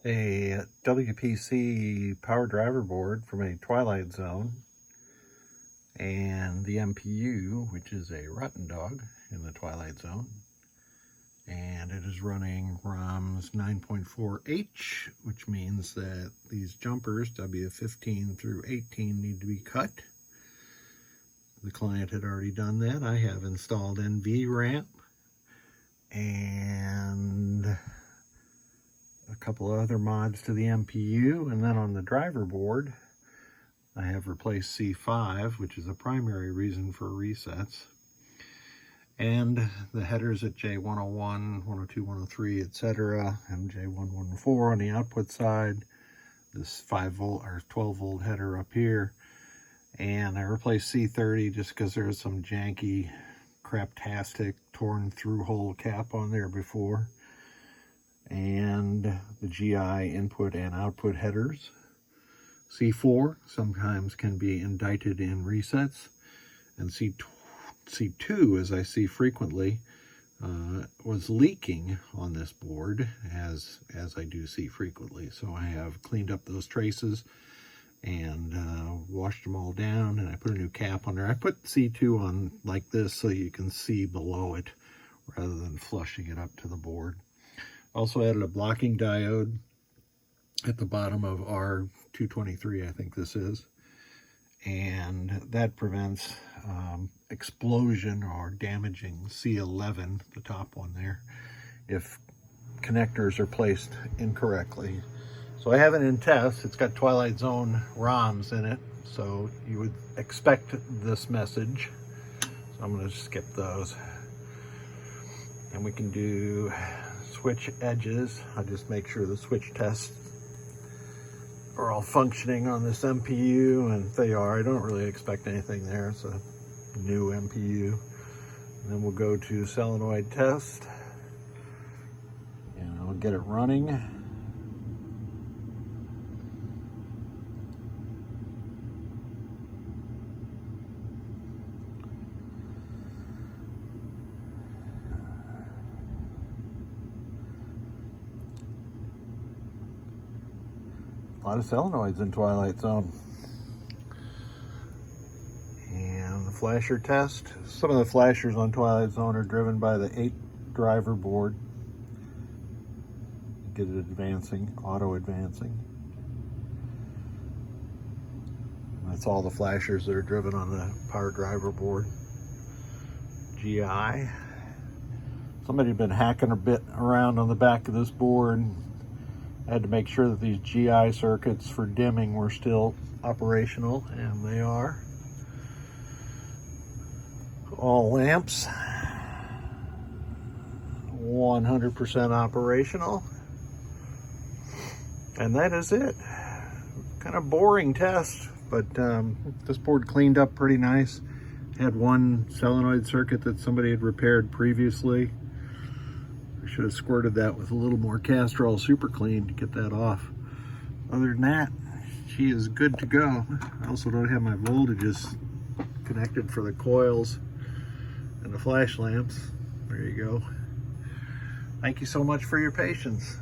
a WPC PowerDriver board from a Twilight zone, and the MPU, which is a rotten dog in the Twilight zone, and it is running ROMs 9.4H, which means that these jumpers W15 through 18 need to be cut. The client had already done that. I have installed NVRAMP and a couple of other mods to the MPU, and then on the driver board I have replaced C5, which is a primary reason for resets, and the headers at J101, 102, 103, etc., and J114 on the output side, this 5 volt or 12 volt header up here. And I replaced C30 just because there's some janky craptastic torn through hole cap on there before, and the GI input and output headers. C4 sometimes can be indicted in resets, and C2, as I see frequently, was leaking on this board, as I do see frequently. So I have cleaned up those traces and washed them all down, and I put a new cap on there. I put C2 on like this so you can see below it rather than flushing it up to the board. Also added a blocking diode at the bottom of R223, I think this is, and that prevents explosion or damaging C11, the top one there, if connectors are placed incorrectly. So I have it in test. It's got Twilight Zone ROMs in it, so you would expect this message. So I'm going to skip those. And we can do switch edges. I just make sure the switch tests are all functioning on this MPU, and if they are, I don't really expect anything there. It's a new MPU. And then we'll go to solenoid test, and I'll get it running. A lot of solenoids in Twilight Zone. And the flasher test. Some of the flashers on Twilight Zone are driven by the 8 driver board. Get it advancing, auto advancing. And that's all the flashers that are driven on the PowerDriver board. GI. Somebody had been hacking a bit around on the back of this board. I had to make sure that these GI circuits for dimming were still operational, and they are. All lamps 100% operational, and that is it. Kind of boring test, but this board cleaned up pretty nice. Had one solenoid circuit that somebody had repaired previously. Should have squirted that with a little more Castrol Super Clean to get that off. Other than that, she is good to go. I also don't have my voltages connected for the coils and the flash lamps. There you go. Thank you so much for your patience.